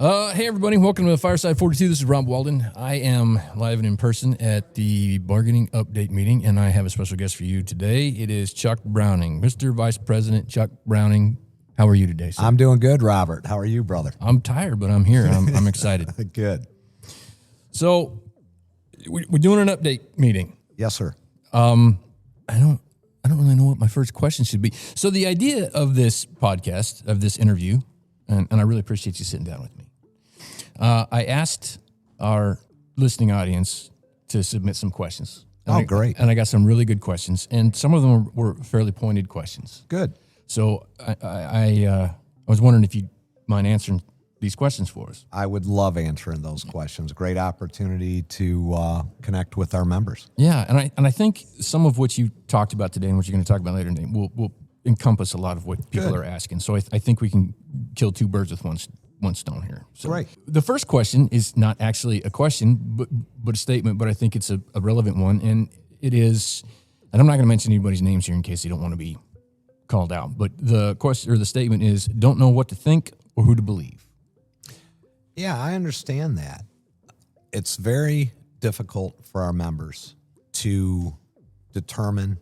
Hey, everybody. Welcome to Fireside 42. This is Rob Walden. I am live and in person at the bargaining update meeting, and I have a special guest for you today. It is Chuck Browning, Mr. Vice President Chuck Browning. How are you today, sir? I'm doing good, Robert. How are you, brother? I'm tired, but I'm here. I'm excited. Good. So we're doing an update meeting. Yes, sir. I don't really know what my first question should be. So the idea of this podcast, of this interview, and I really appreciate you sitting down with me. I asked our listening audience to submit some questions. Great. And I got some really good questions, and some of them were fairly pointed questions. Good. So I was wondering if you'd mind answering these questions for us. I would love answering those questions. Great opportunity to connect with our members. Yeah, and I think some of what you talked about today and what you're going to talk about later today will encompass a lot of what people are asking. So I think we can kill two birds with one stone here. So Great. The first question is not actually a question, but a statement, but I think it's a relevant one. And it is, and I'm not going to mention anybody's names here in case they don't want to be called out. But the question or the statement is, don't know what to think or who to believe. Yeah, I understand that. It's very difficult for our members to determine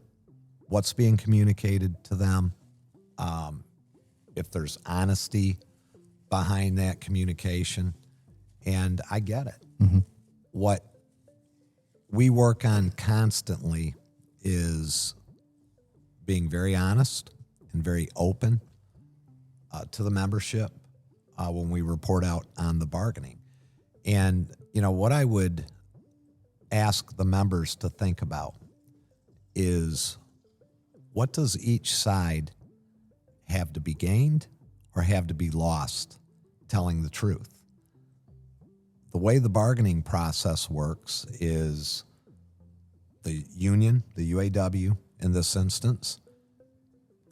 what's being communicated to them, if there's honesty behind that communication, and I get it. Mm-hmm. What we work on constantly is being very honest and very open to the membership when we report out on the bargaining. And, what I would ask the members to think about is, what does each side have to be gained or have to be lost telling the truth? The way the bargaining process works is the union, the UAW in this instance,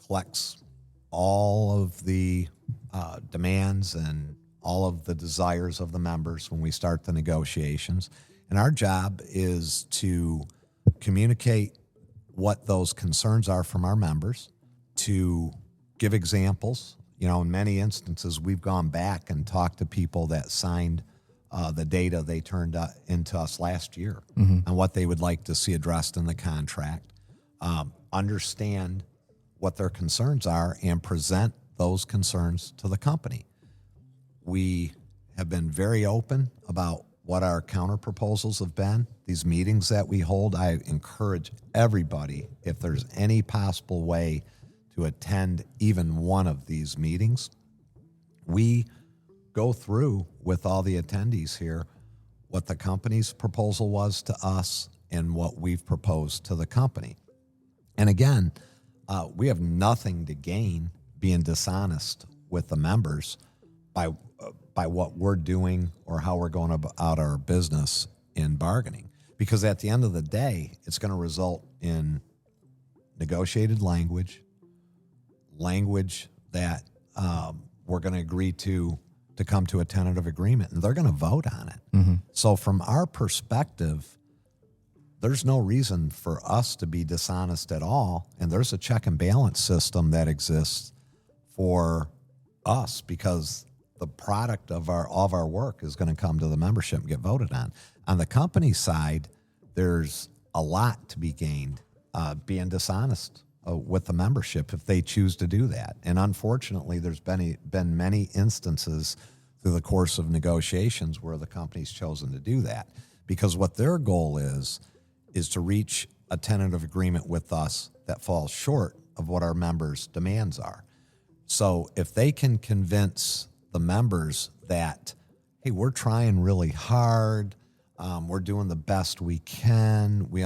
collects all of the demands and all of the desires of the members when we start the negotiations. And our job is to communicate what those concerns are from our members, to give examples. In many instances, we've gone back and talked to people that signed the data they turned into us last year and what they would like to see addressed in the contract, understand what their concerns are, and present those concerns to the company. We have been very open about what our counter proposals have been. These meetings that we hold, I encourage everybody, if there's any possible way to attend even one of these meetings, we go through with all the attendees here what the company's proposal was to us and what we've proposed to the company. And again, we have nothing to gain being dishonest with the members by what we're doing or how we're going about our business in bargaining. Because at the end of the day, it's going to result in negotiated language that we're going to agree to come to a tentative agreement, and they're going to vote on it. Mm-hmm. So from our perspective, there's no reason for us to be dishonest at all, and there's a check and balance system that exists for us because the product of our work is going to come to the membership and get voted on. On the company side, there's a lot to be gained being dishonest with the membership if they choose to do that. And unfortunately, there's been many instances through the course of negotiations where the company's chosen to do that, because what their goal is to reach a tentative agreement with us that falls short of what our members' demands are. So if they can convince the members that, hey, we're trying really hard, we're doing the best we can, we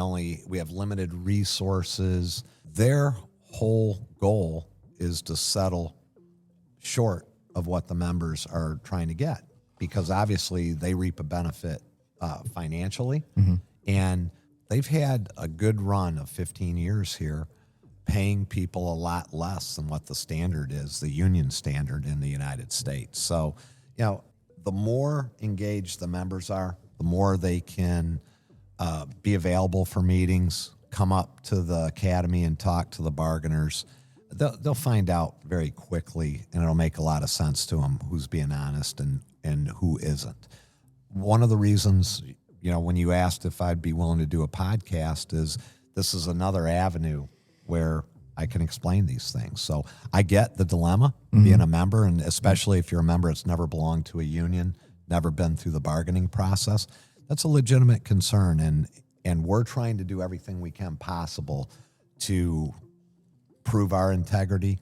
have limited resources, their whole goal is to settle short of what the members are trying to get, because obviously they reap a benefit financially, and they've had a good run of 15 years here paying people a lot less than what the standard is, the union standard in the United States. So, the more engaged the members are, the more they can be available for meetings, come up to the academy and talk to the bargainers. They'll find out very quickly, and it'll make a lot of sense to them who's being honest and and who isn't. One of the reasons, when you asked if I'd be willing to do a podcast, is this is another avenue where I can explain these things. So I get the dilemma being a member, and especially if you're a member that's never belonged to a union, never been through the bargaining process. That's a legitimate concern, and we're trying to do everything we can possible to prove our integrity,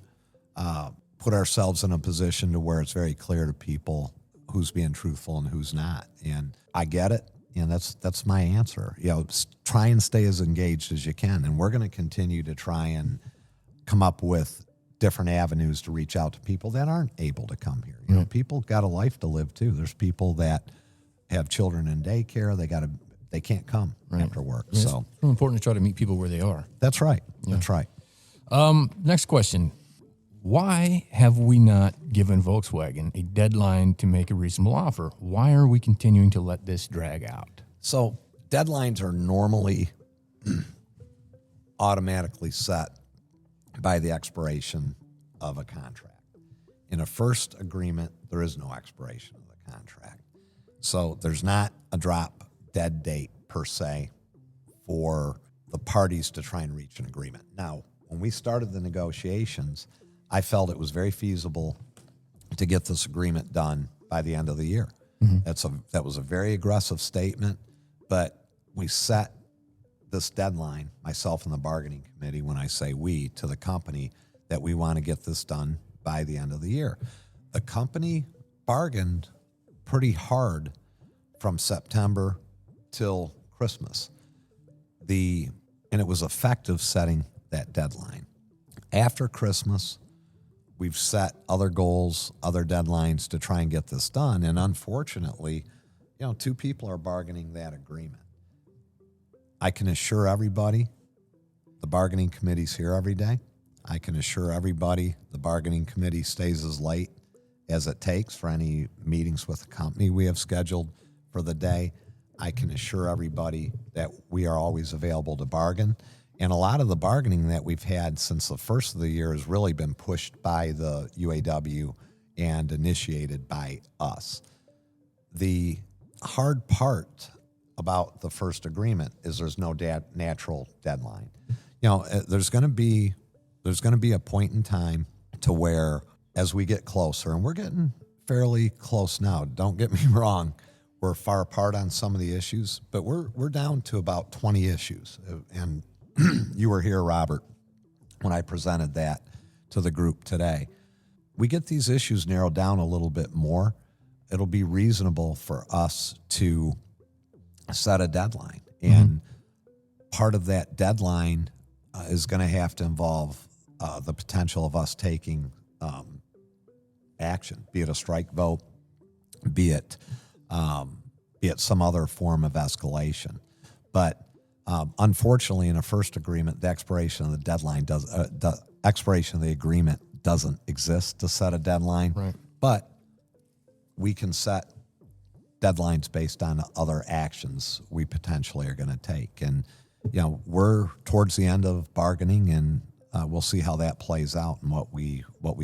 put ourselves in a position to where it's very clear to people who's being truthful and who's not. And I get it, and that's my answer. Try and stay as engaged as you can, and we're going to continue to try and come up with different avenues to reach out to people that aren't able to come here. People got a life to live too. There's people that have children in daycare. They can't come after work. Yeah, so it's really important to try to meet people where they are. that's right. That's right. Next question. Why have we not given Volkswagen a deadline to make a reasonable offer? Why are we continuing to let this drag out? So deadlines are normally automatically set by the expiration of a contract. In a first agreement, there is no expiration of the contract. So there's not a drop dead date per se for the parties to try and reach an agreement. Now, when we started the negotiations, I felt it was very feasible to get this agreement done by the end of the year. That was a very aggressive statement, but we set this deadline, myself and the bargaining committee, when I say we, to the company, that we want to get this done by the end of the year. The company bargained pretty hard from September till Christmas. And it was effective setting that deadline. After Christmas, we've set other goals, other deadlines to try and get this done. And unfortunately, two people are bargaining that agreement. I can assure everybody the bargaining committee's here every day. I can assure everybody the bargaining committee stays as late as it takes for any meetings with the company we have scheduled for the day. I can assure everybody that we are always available to bargain. And a lot of the bargaining that we've had since the first of the year has really been pushed by the UAW and initiated by us. The hard part about the first agreement is there's no natural deadline. There's going to be a point in time to where, as we get closer, and we're getting fairly close now, don't get me wrong, we're far apart on some of the issues, but we're down to about 20 issues. And you were here, Robert, when I presented that to the group today. We get these issues narrowed down a little bit more, it'll be reasonable for us to set a deadline. And part of that deadline is going to have to involve the potential of us taking action, be it a strike vote, be it some other form of escalation. But unfortunately, in a first agreement, the expiration of the deadline the expiration of the agreement doesn't exist to set a deadline. Right. But we can set deadlines based on other actions we potentially are going to take. And, we're towards the end of bargaining, and we'll see how that plays out and what we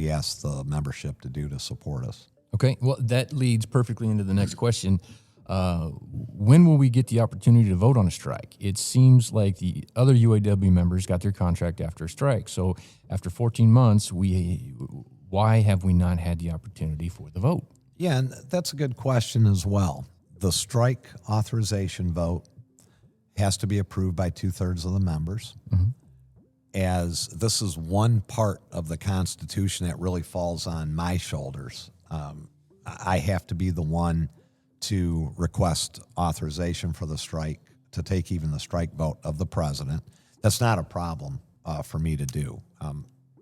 ask the membership to do to support us. Okay, well, that leads perfectly into the next question. When will we get the opportunity to vote on a strike? It seems like the other UAW members got their contract after a strike. So after 14 months, why have we not had the opportunity for the vote? Yeah, and that's a good question as well. The strike authorization vote has to be approved by 2/3 of the members. As this is one part of the Constitution that really falls on my shoulders. I have to be the one to request authorization for the strike, to take even the strike vote of the president. That's not a problem for me to do.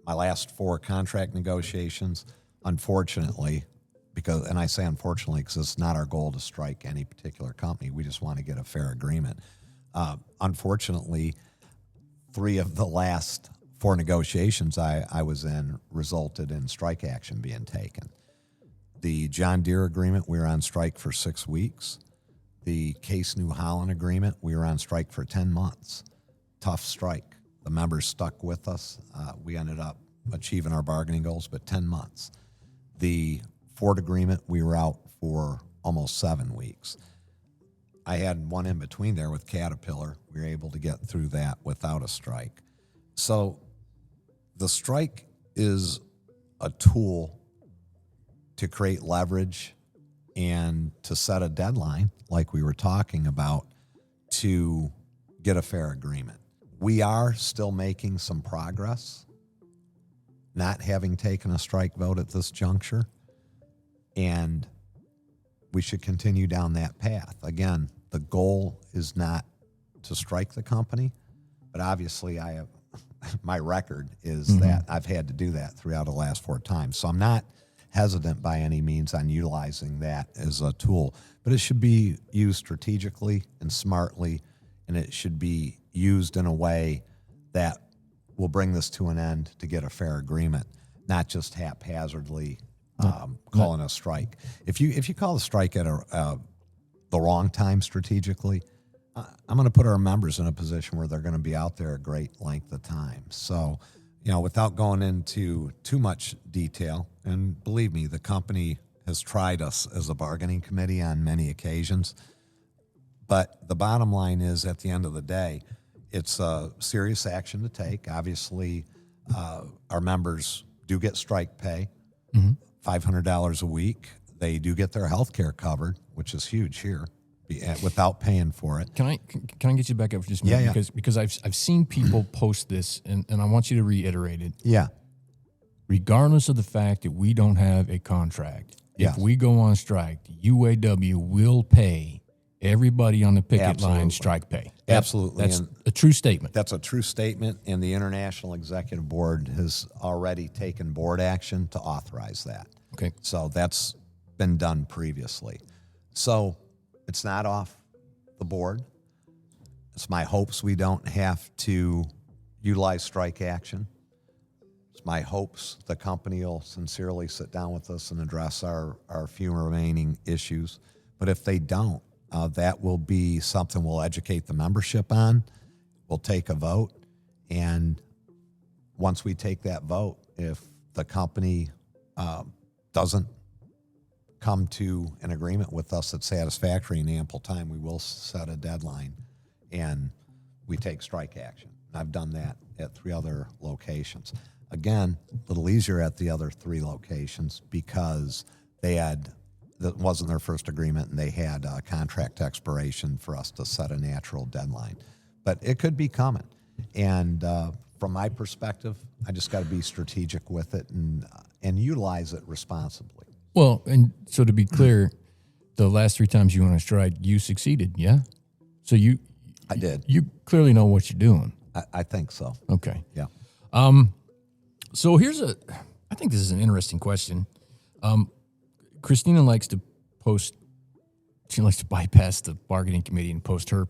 My last 4 contract negotiations, unfortunately, and I say unfortunately because it's not our goal to strike any particular company. We just want to get a fair agreement. Unfortunately, 3 of the last 4 negotiations I was in resulted in strike action being taken. The John Deere agreement, we were on strike for 6 weeks. The Case New Holland agreement, we were on strike for 10 months. Tough strike. The members stuck with us. We ended up achieving our bargaining goals, but 10 months. The Ford agreement, we were out for almost 7 weeks. I had one in between there with Caterpillar. We were able to get through that without a strike. So the strike is a tool to create leverage and to set a deadline, like we were talking about, to get a fair agreement. We are still making some progress, not having taken a strike vote at this juncture, and we should continue down that path. Again, the goal is not to strike the company, but obviously I have my record is that I've had to do that throughout the last 4 times. So I'm not hesitant by any means on utilizing that as a tool, but it should be used strategically and smartly, and it should be used in a way that will bring this to an end to get a fair agreement, not just haphazardly calling a strike. If you call a strike at the wrong time strategically, I'm going to put our members in a position where they're going to be out there a great length of time. So, without going into too much detail, and believe me, the company has tried us as a bargaining committee on many occasions. But the bottom line is, at the end of the day, it's a serious action to take. Obviously, our members do get strike pay, $500 a week. They do get their health care covered, which is huge here, without paying for it. Can I get you back up for just a minute? Yeah. Because I've seen people post this, and I want you to reiterate it. Yeah. Regardless of the fact that we don't have a contract, Yes. if we go on strike, the UAW will pay everybody on the picket line Absolutely. strike pay. Absolutely. That's And a true statement. that's a true statement, and the International Executive Board has already taken board action to authorize that. Okay. So that's been done previously. So it's not off the board. It's my hopes we don't have to utilize strike action. It's my hopes the company will sincerely sit down with us and address our few remaining issues. But if they don't, that will be something we'll educate the membership on. We'll take a vote. And once we take that vote, if the company doesn't come to an agreement with us that's satisfactory in ample time, we will set a deadline and we take strike action. I've done that at 3 other locations. Again, a little easier at the other 3 locations because that wasn't their first agreement, and they had a contract expiration for us to set a natural deadline. But it could be coming. And from my perspective, I just got to be strategic with it and utilize it responsibly. Well, and so to be clear, the last 3 times you went on strike, you succeeded, yeah? So I did. You clearly know what you're doing. I think so. Okay. Yeah. So I think this is an interesting question. Christina likes to bypass the bargaining committee and post her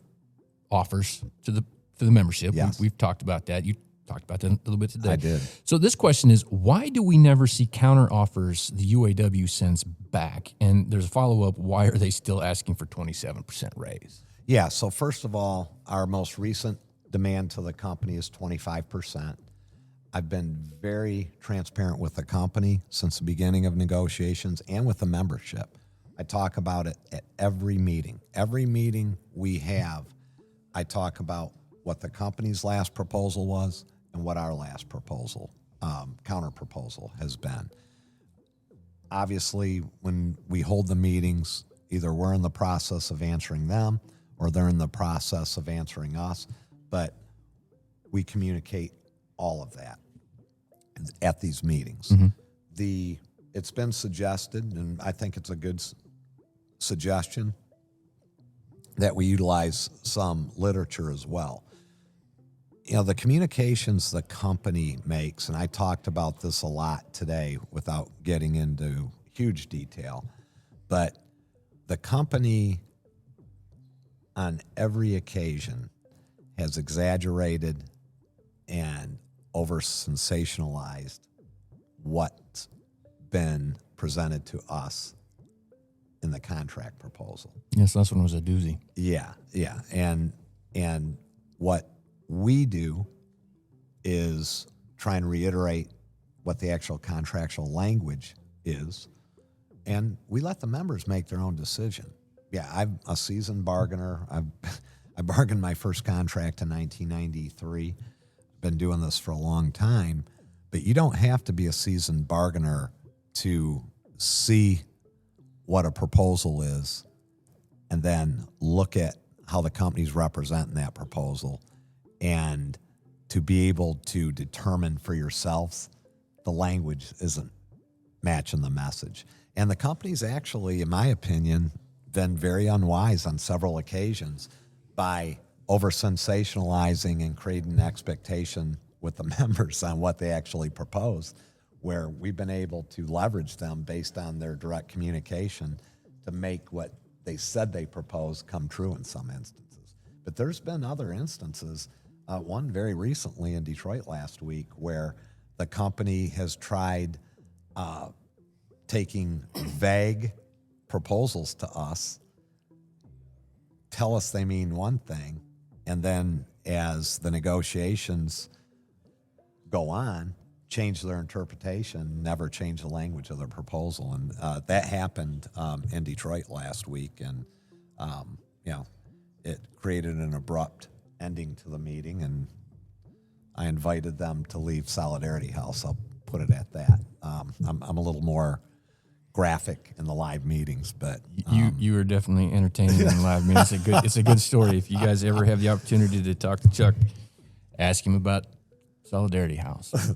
offers to the membership. Yes. We've talked about that. You talked about that a little bit today. I did. So this question is, why do we never see counter offers the UAW sends back? And there's a follow-up, why are they still asking for 27% raise? Yeah, so first of all, our most recent demand to the company is 25%. I've been very transparent with the company since the beginning of negotiations and with the membership. I talk about it at every meeting. Every meeting we have, I talk about what the company's last proposal was and what our last proposal, counter proposal has been. Obviously, when we hold the meetings, either we're in the process of answering them or they're in the process of answering us, but we communicate all of that at these meetings. Mm-hmm. It's been suggested, and I think it's a good suggestion, that we utilize some literature as well. The communications the company makes, and I talked about this a lot today without getting into huge detail, but the company on every occasion has exaggerated and over-sensationalized what's been presented to us in the contract proposal. Yes, last one was a doozy. Yeah. And what we do is try and reiterate what the actual contractual language is And we let the members make their own decision. Yeah, I'm a seasoned bargainer. I bargained my first contract in 1993. Been doing this for a long time, but you don't have to be a seasoned bargainer to see what a proposal is and then look at how the company's representing that proposal and to be able to determine for yourselves the language isn't matching the message. And the company's actually, in my opinion, been very unwise on several occasions by over-sensationalizing and creating expectation with the members on what they actually propose, where we've been able to leverage them based on their direct communication to make what they said they proposed come true in some instances. But there's been other instances, one very recently in Detroit last week, where the company has tried taking vague proposals to us, tell us they mean one thing, and then as the negotiations go on, change their interpretation, never change the language of their proposal. And that happened in Detroit last week. And, it created an abrupt ending to the meeting. And I invited them to leave Solidarity House. I'll put it at that. I'm a little more graphic in the live meetings, but you are definitely entertaining in live meetings. It's a good story. If you guys ever have the opportunity to talk to Chuck, ask him about Solidarity House.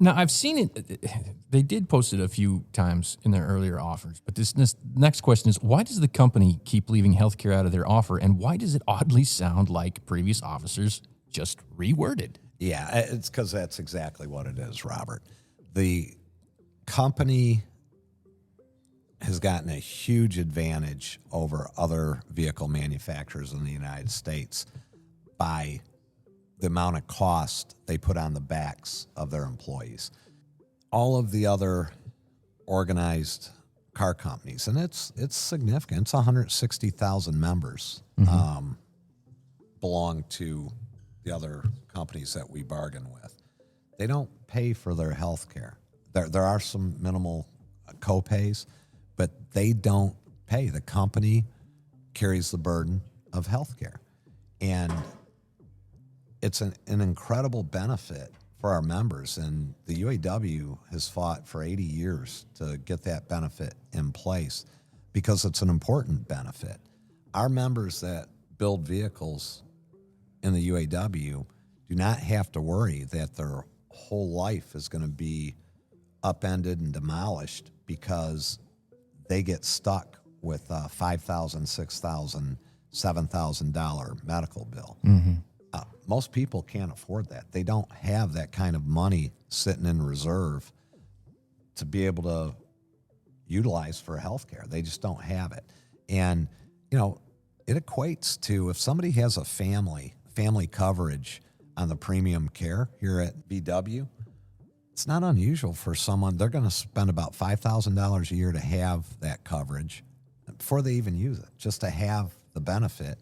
Now, I've seen it. They did post it a few times in their earlier offers, but this next question is, why does the company keep leaving healthcare out of their offer, and why does it oddly sound like previous officers just reworded? Yeah, it's because that's exactly what it is, Robert. The company has gotten a huge advantage over other vehicle manufacturers in the United States by the amount of cost they put on the backs of their employees. All of the other organized car companies, and it's significant. It's 160,000 members belong to the other companies that we bargain with. They don't pay for their health care. There are some minimal co-pays, but they don't pay. The company carries the burden of health care. And it's an incredible benefit for our members. And the UAW has fought for 80 years to get that benefit in place because it's an important benefit. Our members that build vehicles in the UAW do not have to worry that their whole life is going to be upended and demolished because they get stuck with a $5,000, $6,000, $7,000 medical bill. Mm-hmm. Most people can't afford that. They don't have that kind of money sitting in reserve to be able to utilize for health care. They just don't have it. And, it equates to if somebody has a family coverage on the premium care here at VW, it's not unusual for someone, they're going to spend about $5,000 a year to have that coverage before they even use it, just to have the benefit.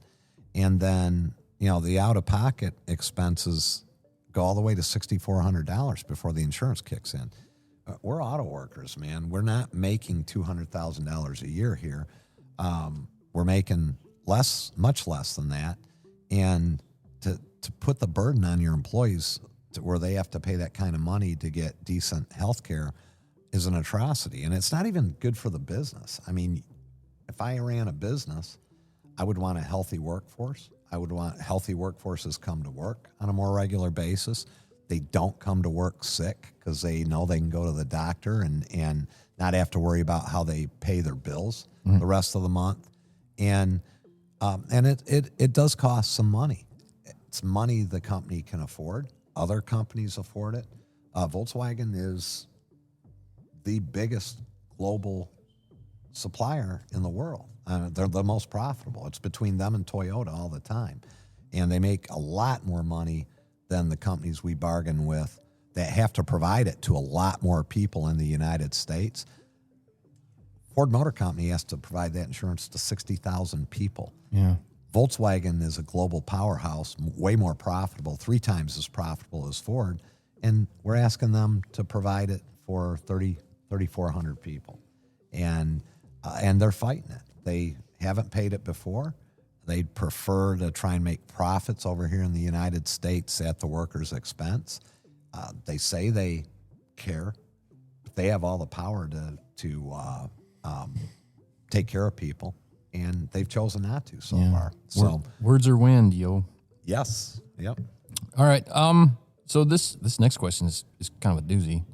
And then, the out-of-pocket expenses go all the way to $6,400 before the insurance kicks in. We're auto workers, man. We're not making $200,000 a year here. We're making much less than that. And to put the burden on your employees to where they have to pay that kind of money to get decent health care is an atrocity. And it's not even good for the business. I mean, if I ran a business, I would want a healthy workforce. I would want healthy workforces come to work on a more regular basis. They don't come to work sick because they know they can go to the doctor and not have to worry about how they pay their bills the rest of the month. And it does cost some money. It's money the company can afford. Other companies afford it. Volkswagen is the biggest global supplier in the world. They're the most profitable. It's between them and Toyota all the time. And they make a lot more money than the companies we bargain with that have to provide it to a lot more people in the United States. Ford Motor Company has to provide that insurance to 60,000 people. Yeah. Volkswagen is a global powerhouse, way more profitable, 3 times as profitable as Ford, and we're asking them to provide it for 3,400 people. and they're fighting it. They haven't paid it before. They'd prefer to try and make profits over here in the United States at the workers' expense. They say they care, but they have all the power to take care of people, and they've chosen not to so far. So words are wind, yo. yes, yep. All right. So this next question is kind of a doozy.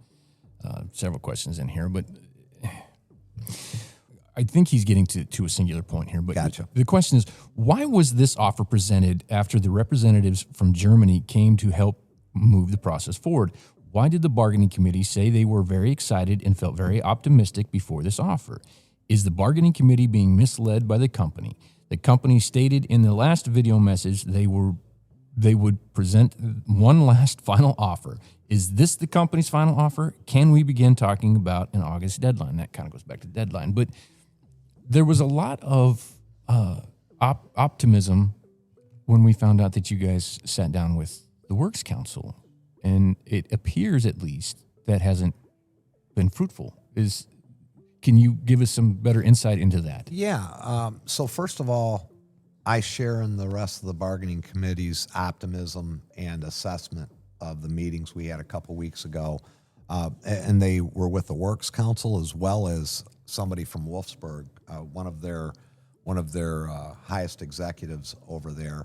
Several questions in here, but I think he's getting to a singular point here. But Gotcha. The question is, why was this offer presented after the representatives from Germany came to help move the process forward? Why did the bargaining committee say they were very excited and felt very optimistic before this offer? Is the bargaining committee being misled by the company? The company stated in the last video message they would present one last final offer. Is this the company's final offer? Can we begin talking about an August deadline? That kind of goes back to deadline. But there was a lot of optimism when we found out that you guys sat down with the Works Council. And it appears, at least, that hasn't been fruitful. Can you give us some better insight into that? Yeah. So first of all, I share in the rest of the bargaining committee's optimism and assessment of the meetings we had a couple weeks ago. And they were with the Works Council as well as somebody from Wolfsburg, one of their highest executives over there.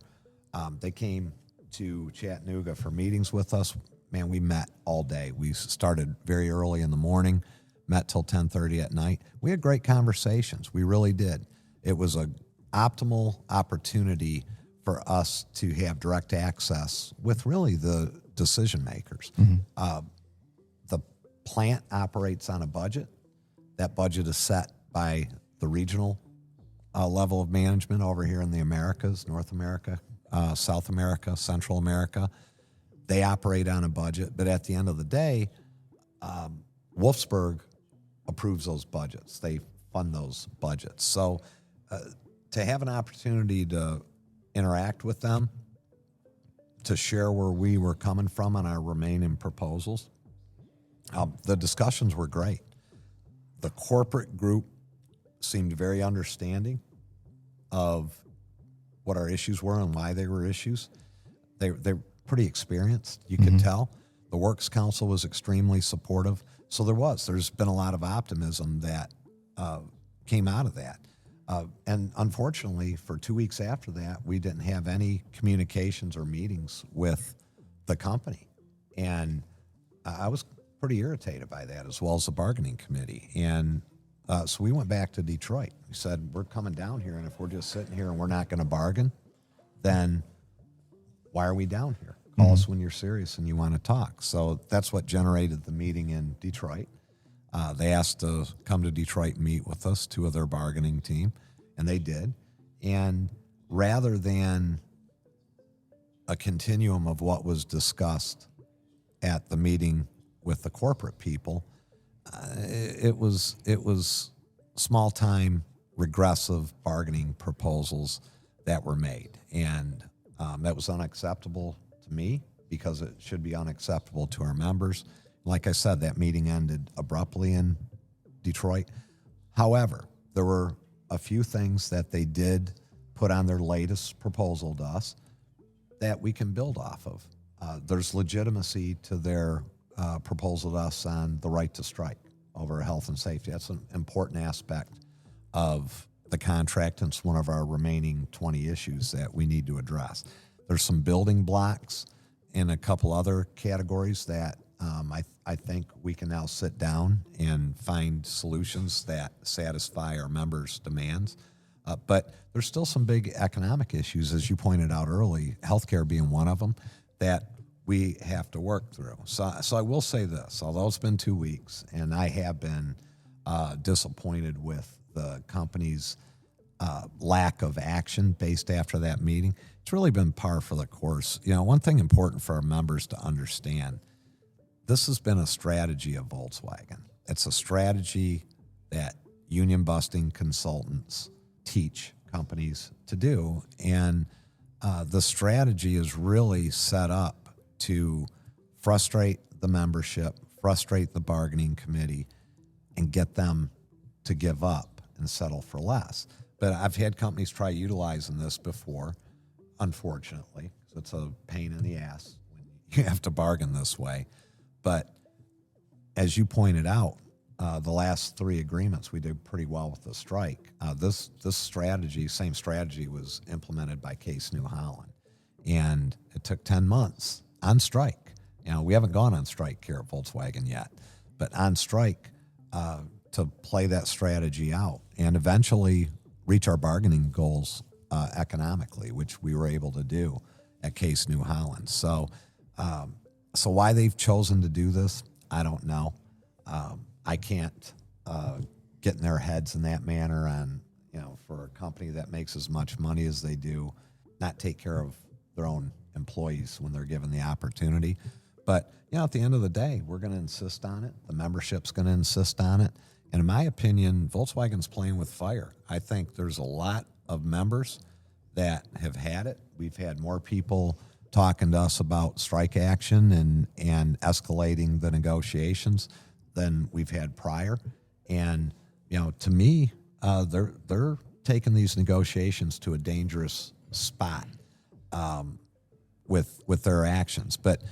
They came to Chattanooga for meetings with us. Man, we met all day. We started very early in the morning, met till 10:30 at night. We had great conversations. We really did. It was an optimal opportunity for us to have direct access with really the decision makers. Mm-hmm. The plant operates on a budget. That budget is set by the regional level of management over here in the Americas, North America, South America, Central America. They operate on a budget, but at the end of the day, Wolfsburg approves those budgets. They fund those budgets. So to have an opportunity to interact with them, to share where we were coming from on our remaining proposals, the discussions were great. The corporate group seemed very understanding of what our issues were and why they were issues. They're pretty experienced, you could tell. The Works Council was extremely supportive. So there's been a lot of optimism that came out of that. And unfortunately, for 2 weeks after that, we didn't have any communications or meetings with the company. And I was pretty irritated by that, as well as the bargaining committee. And so we went back to Detroit. We said, we're coming down here, and if we're just sitting here and we're not going to bargain, then why are we down here? Call us when you're serious and you want to talk. So that's what generated the meeting in Detroit. They asked to come to Detroit and meet with us, two of their bargaining team, and they did. And rather than a continuum of what was discussed at the meeting with the corporate people, it was small-time, regressive bargaining proposals that were made. And that was unacceptable to me because it should be unacceptable to our members. Like I said, that meeting ended abruptly in Detroit. However, there were a few things that they did put on their latest proposal to us that we can build off of. There's legitimacy to their proposal to us on the right to strike over health and safety. That's an important aspect of the contract, and it's one of our remaining 20 issues that we need to address. There's some building blocks in a couple other categories that I think we can now sit down and find solutions that satisfy our members' demands. But there's still some big economic issues, as you pointed out early, healthcare being one of them, that we have to work through. So I will say this, although it's been 2 weeks, and I have been disappointed with the company's lack of action based after that meeting, it's really been par for the course. You know, one thing important for our members to understand, this has been a strategy of Volkswagen. It's a strategy that union-busting consultants teach companies to do. And the strategy is really set up to frustrate the membership, frustrate the bargaining committee, and get them to give up and settle for less. But I've had companies try utilizing this before, unfortunately. So it's a pain in the ass when you have to bargain this way. But as you pointed out, the last 3 agreements, we did pretty well with the strike. This same strategy was implemented by Case New Holland. And it took 10 months on strike. We haven't gone on strike here at Volkswagen yet, but on strike to play that strategy out and eventually reach our bargaining goals economically, which we were able to do at Case New Holland. So why they've chosen to do this, I don't know. I can't get in their heads in that manner on, for a company that makes as much money as they do, not take care of their own employees when they're given the opportunity. But, at the end of the day, we're going to insist on it. The membership's going to insist on it. And in my opinion, Volkswagen's playing with fire. I think there's a lot of members that have had it. We've had more people talking to us about strike action and escalating the negotiations than we've had prior. And, to me, they're taking these negotiations to a dangerous spot with their actions. But,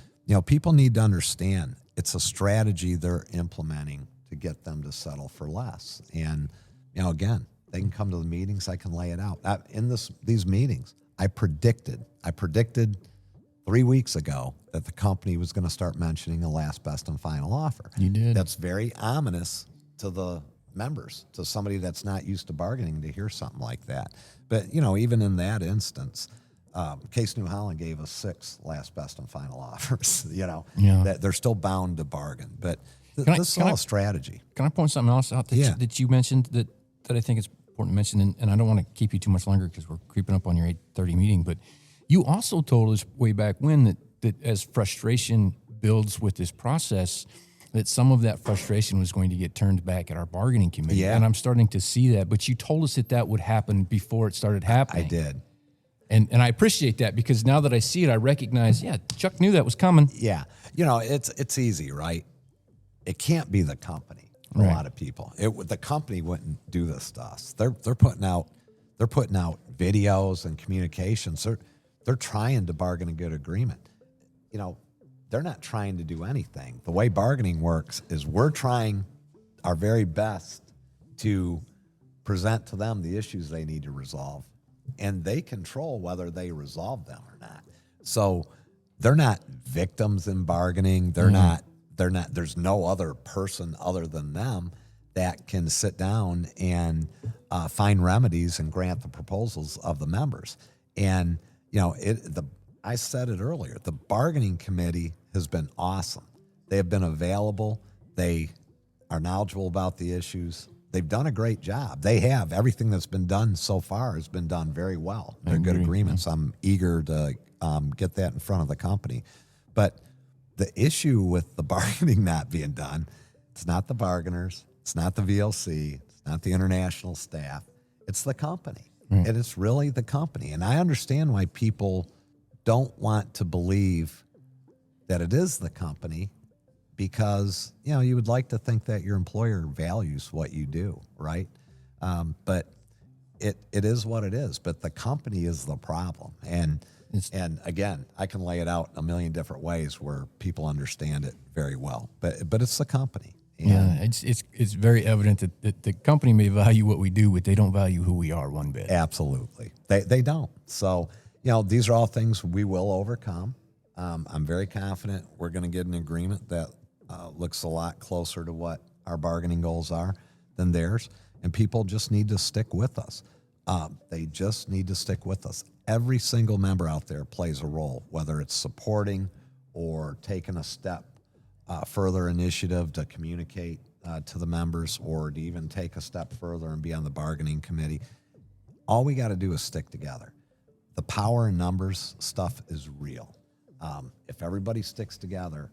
people need to understand it's a strategy they're implementing to get them to settle for less. And, again, they can come to the meetings. I can lay it out. In these meetings, I predicted 3 weeks ago that the company was going to start mentioning a last, best, and final offer. You did. That's very ominous to the members, to somebody that's not used to bargaining, to hear something like that. But, even in that instance, Case New Holland gave us 6 last, best, and final offers, that they're still bound to bargain. But this is all a strategy. Can I point something else out that you mentioned that I think is important to mention? And I don't want to keep you too much longer because we're creeping up on your 8:30 meeting, but you also told us way back when that as frustration builds with this process, that some of that frustration was going to get turned back at our bargaining committee. Yeah. And I'm starting to see that. But you told us that would happen before it started happening. I did. And I appreciate that because now that I see it, I recognize, Chuck knew that was coming. Yeah. It's easy, right? It can't be the company for a lot of people. The company wouldn't do this to us. They're putting out videos and communications. They're trying to bargain a good agreement. They're not trying to do anything. The way bargaining works is we're trying our very best to present to them the issues they need to resolve, and they control whether they resolve them or not. So they're not victims in bargaining. They're not, there's no other person other than them that can sit down and find remedies and grant the proposals of the members. And, I said it earlier, the bargaining committee has been awesome. They have been available. They are knowledgeable about the issues. They've done a great job. They have. Everything that's been done so far has been done very well. They're good agreements. I'm eager to get that in front of the company. But the issue with the bargaining not being done, it's not the bargainers, it's not the VLC, it's not the international staff, it's the company. And it's really the company. And I understand why people don't want to believe that it is the company because, you would like to think that your employer values what you do, right? But it is what it is. But the company is the problem. And again, I can lay it out a million different ways where people understand it very well. But it's the company. And it's very evident that the company may value what we do, but they don't value who we are one bit. Absolutely. They don't. So, these are all things we will overcome. I'm very confident we're going to get an agreement that looks a lot closer to what our bargaining goals are than theirs. And people just need to stick with us. They just need to stick with us. Every single member out there plays a role, whether it's supporting or taking a step further initiative to communicate to the members or to even take a step further and be on the bargaining committee. All we got to do is stick together. The power in numbers stuff is real. If everybody sticks together,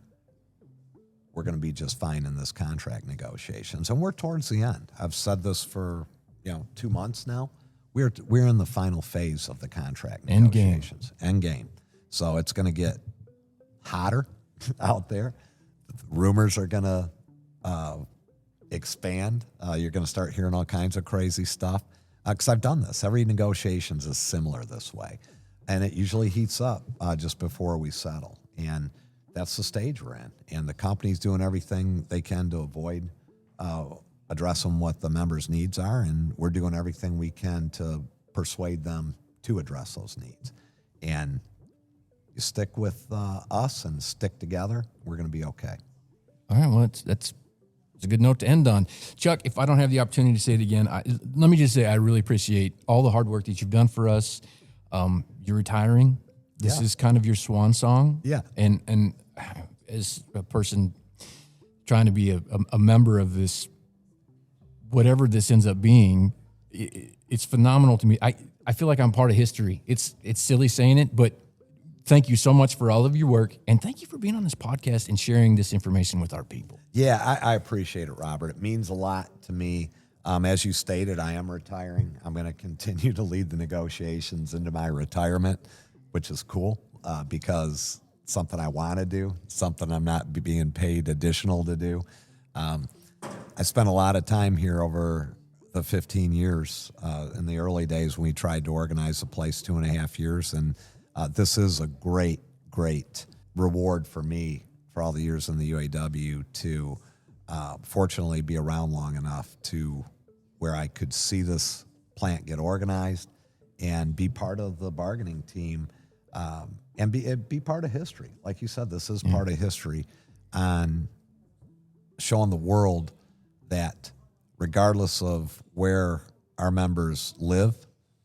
we're going to be just fine in this contract negotiations. And we're towards the end. I've said this for 2 months now. We're in the final phase of the contract negotiations. End game. So it's going to get hotter out there. Rumors are going to expand. You're going to start hearing all kinds of crazy stuff. Because I've done this. Every negotiations is similar this way. And it usually heats up just before we settle. And that's the stage we're in. And the company's doing everything they can to avoid addressing what the members' needs are. And we're doing everything we can to persuade them to address those needs. And you stick with us and stick together, we're going to be okay. All right. Well, that's a good note to end on. Chuck, if I don't have the opportunity to say it again, let me just say I really appreciate all the hard work that you've done for us. You're retiring. This is kind of your swan song. Yeah. And as a person trying to be a member of this, whatever this ends up being, it's phenomenal to me. I feel like I'm part of history. It's silly saying it, but thank you so much for all of your work, and thank you for being on this podcast and sharing this information with our people. Yeah, I appreciate it, Robert. It means a lot to me. As you stated, I am retiring. I'm going to continue to lead the negotiations into my retirement, which is cool because it's something I want to do, something I'm not being paid additional to do. I spent a lot of time here over the 15 years in the early days when we tried to organize the place 2.5 years, and this is a great, great reward for me for all the years in the UAW to fortunately be around long enough to where I could see this plant get organized and be part of the bargaining team and be part of history. Like you said, this is part of history on showing the world that regardless of where our members live,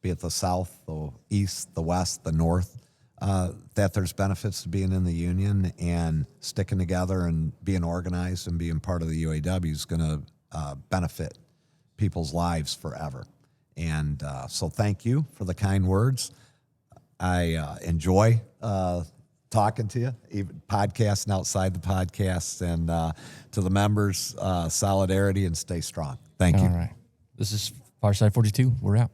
be it the South, the East, the West, the North, that there's benefits to being in the union, and sticking together and being organized and being part of the UAW is going to benefit people's lives forever. And so thank you for the kind words. I enjoy talking to you, even podcasting outside the podcast, and to the members, solidarity, and stay strong. Thank you. All right. This is Fireside 42. We're out.